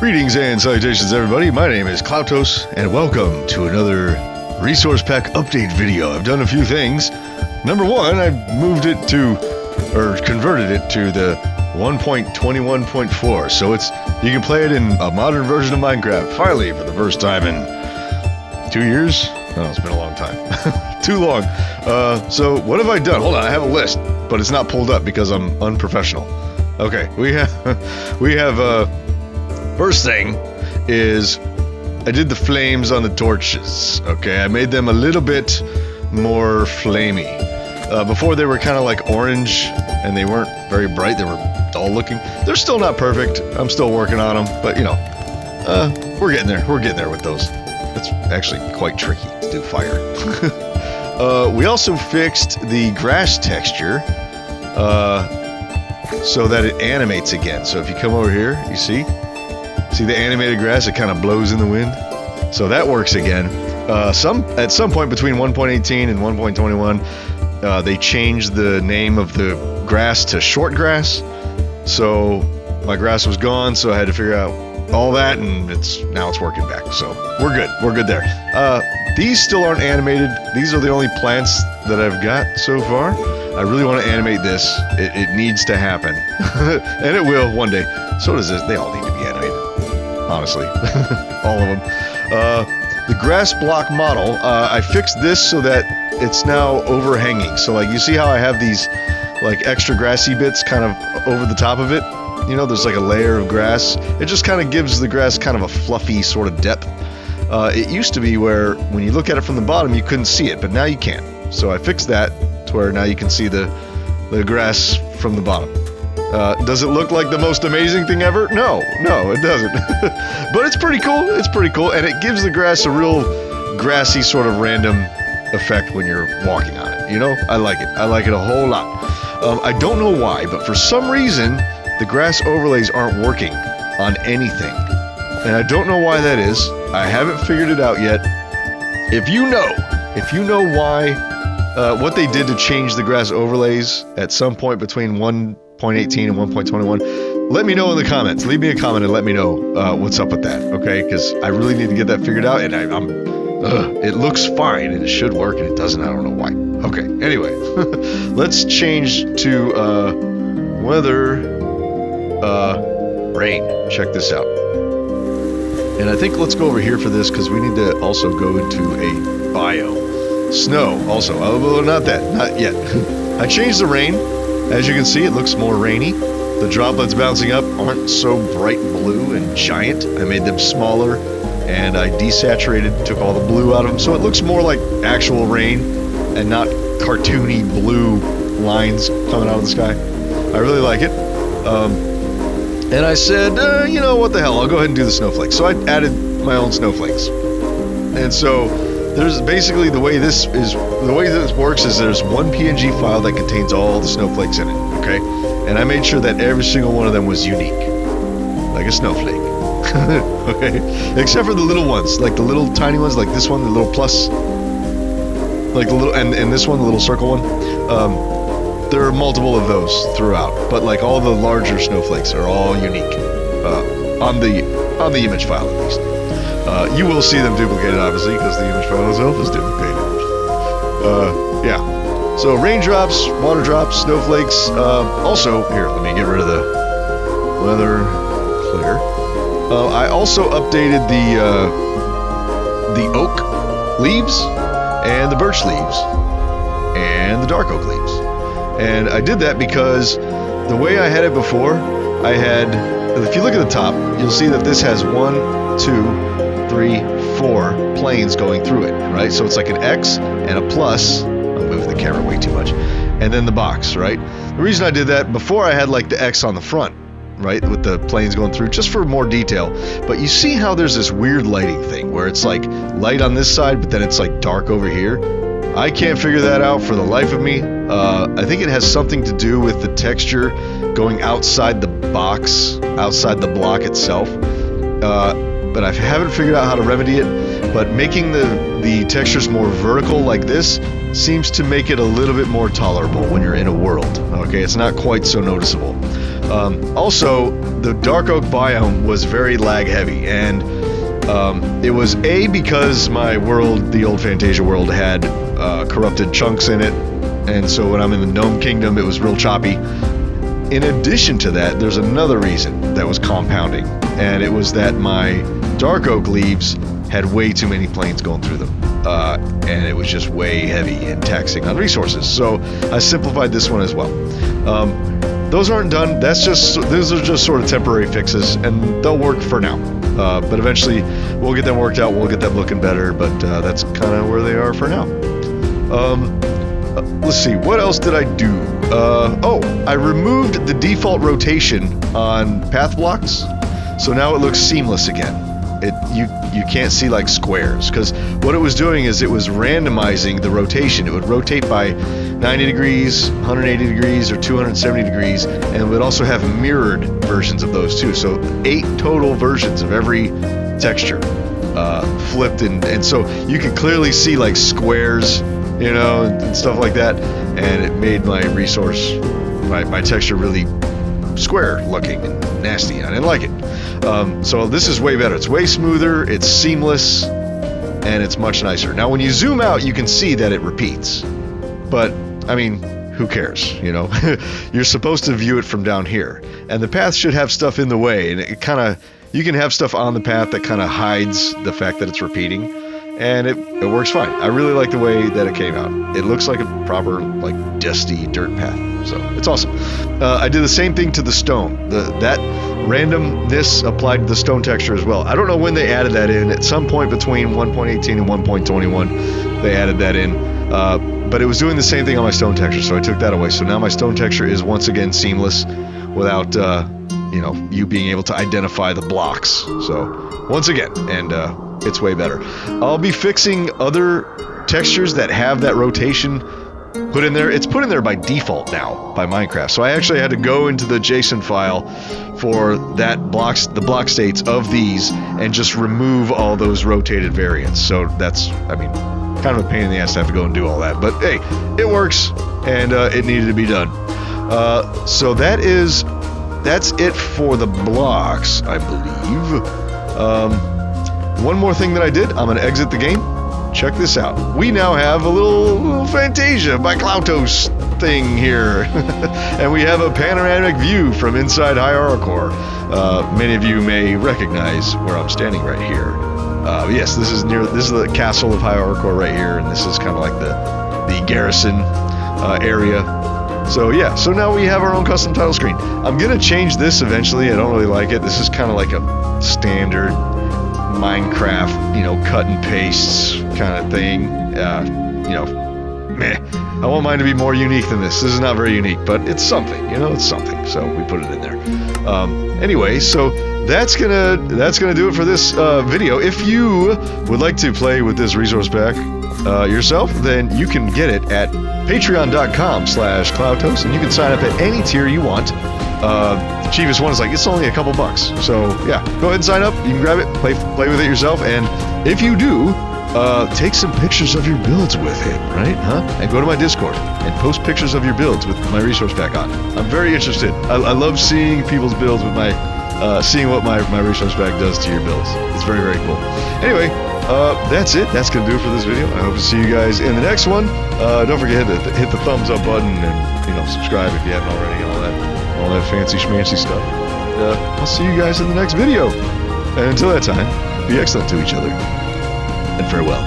Greetings and salutations, everybody. My name is Klautos, and welcome to another resource pack update video. I've done a few things. Number one, I moved it to, or converted it to the 1.21.4, so you can play it in a modern version of Minecraft, finally, for the first time in 2 years? Oh, it's been a long time. Too long. So what have I done? Hold on, I have a list, but it's not pulled up because I'm unprofessional. Okay, we have, first thing is, I did the flames on the torches, okay? I made them a little bit more flamey. Before they were kind of like orange, and they weren't very bright, they were dull looking. They're still not perfect, I'm still working on them, but you know, we're getting there with those. It's actually quite tricky to do fire. We also fixed the grass texture, so that it animates again. So if you come over here, you see the animated grass, it kind of blows in the wind. So that works again. At some point between 1.18 and 1.21, they changed the name of the grass to short grass. So my grass was gone, so I had to figure out all that, and now it's working back. So we're good there. These still aren't animated. These are the only plants that I've got so far. I really want to animate this. It needs to happen. And it will one day. So does this. They all need to be animated. Honestly. All of them. The grass block model, I fixed this so that it's now overhanging. So like you see how I have these like extra grassy bits kind of over the top of it? You know, there's like a layer of grass. It just kind of gives the grass kind of a fluffy sort of depth. It used to be where when you look at it from the bottom you couldn't see it, but now you can. So I fixed that to where now you can see the grass from the bottom. Does it look like the most amazing thing ever? No, it doesn't. But it's pretty cool. And it gives the grass a real grassy sort of random effect when you're walking on it. You know, I like it a whole lot. I don't know why, but for some reason the grass overlays aren't working on anything. And I don't know why that is. I haven't figured it out yet. If you know why, what they did to change the grass overlays at some point between 1.18 and 1.21, let me know in the comments. Leave me a comment and let me know what's up with that, okay? Because I really need to get that figured out, and it looks fine, and it should work, and it doesn't. I don't know why. Okay, anyway, let's change to weather, rain. Check this out. And I think let's go over here for this because we need to also go into a bio. Snow also. Oh, not yet. I changed the rain. As you can see, it looks more rainy. The droplets bouncing up aren't so bright blue and giant. I made them smaller, and I desaturated, took all the blue out of them, so it looks more like actual rain and not cartoony blue lines coming out of the sky. I really like it. And I said, you know, what the hell, I'll go ahead and do the snowflakes. So I added my own snowflakes. And so there's basically the way this works is there's one PNG file that contains all the snowflakes in it, okay? And I made sure that every single one of them was unique, like a snowflake, okay? Except for the little ones, like the little tiny ones, like this one, the little plus, like the little, and this one, the little circle one. There are multiple of those throughout, but like all the larger snowflakes are all unique on the image file at least. You will see them duplicated, obviously, because the image file itself is duplicated. Yeah. So raindrops, water drops, snowflakes. Also, here, let me get rid of the weather clear. I also updated the oak leaves and the birch leaves and the dark oak leaves. And I did that because the way I had it before, if you look at the top, you'll see that this has 1, 2, 3, 4 planes going through it, right? So it's like an X and a plus. I'm moving the camera way too much. And then the box, right? The reason I did that, before I had like the X on the front, right? With the planes going through, just for more detail. But you see how there's this weird lighting thing where it's like light on this side, but then it's like dark over here. I can't figure that out for the life of me. I think it has something to do with the texture going outside the box, outside the block itself. But I haven't figured out how to remedy it. But making the textures more vertical like this seems to make it a little bit more tolerable when you're in a world. Okay, it's not quite so noticeable. Also, the dark oak biome was very lag heavy, and it was because my world, the old Fantasia world, had corrupted chunks in it, and so when I'm in the Gnome Kingdom, it was real choppy. In addition to that, there's another reason that was compounding, and it was that my dark oak leaves had way too many planes going through them, and it was just way heavy and taxing on resources. So I simplified this one as well. Those aren't done. Those are just sort of temporary fixes, and they'll work for now. But eventually, we'll get them worked out. We'll get them looking better. But that's kind of where they are for now. Let's see. What else did I do? I removed the default rotation on path blocks, so now it looks seamless again. You can't see like squares, because what it was doing is it was randomizing the rotation. It would rotate by 90 degrees, 180 degrees, or 270 degrees, and it would also have mirrored versions of those too. So 8 total versions of every texture flipped, and so you could clearly see like squares, you know, and stuff like that, and it made my resource, my texture really square looking and nasty, and I didn't like it. So this is way better. It's way smoother, it's seamless, and it's much nicer. Now when you zoom out, you can see that it repeats, but I mean, who cares, you know? You're supposed to view it from down here, and the path should have stuff in the way, and it kind of, you can have stuff on the path that kind of hides the fact that it's repeating, and it works fine. I really like the way that it came out. It looks like a proper, like, dusty dirt path, so it's awesome. I did the same thing to the stone. That randomness applied to the stone texture as well. I don't know when they added that in. At some point between 1.18 and 1.21, they added that in. But it was doing the same thing on my stone texture, so I took that away. So now my stone texture is once again seamless without, you know, you being able to identify the blocks. So once again, and it's way better. I'll be fixing other textures that have that rotation put in there. It's put in there by default now by Minecraft. So I actually had to go into the JSON file for the block states of these and just remove all those rotated variants. So that's, I mean, kind of a pain in the ass to have to go and do all that. But hey, it works, and it needed to be done. So that's it for the blocks, I believe. One more thing that I did, I'm going to exit the game. Check this out. We now have a little Fantasia by Klautos thing here. And we have a panoramic view from inside High Arikor. Many of you may recognize where I'm standing right here. Yes, this is the castle of High Arikor right here, and this is kind of like the garrison area. So yeah, so now we have our own custom title screen. I'm going to change this eventually. I don't really like it. This is kind of like a standard Minecraft, you know, cut and pastes kind of thing. You know, meh. I want mine to be more unique than this. This is not very unique, but it's something, you know, it's something. So we put it in there. Anyway, so that's gonna do it for this video. If you would like to play with this resource pack yourself, then you can get it at patreon.com/Klautos, and you can sign up at any tier you want. The cheapest one is like, it's only a couple bucks. So yeah, go ahead and sign up. You can grab it, play with it yourself, and if you do, take some pictures of your builds with it, right? And go to my Discord and post pictures of your builds with my resource pack on. I'm very interested. I love seeing people's builds with my, seeing what my resource pack does to your builds. It's very, very cool. Anyway, that's it. That's gonna do it for this video. I hope to see you guys in the next one. Don't forget to hit the thumbs up button and, you know, subscribe if you haven't already, all that fancy schmancy stuff. I'll see you guys in the next video. And until that time, be excellent to each other, and farewell.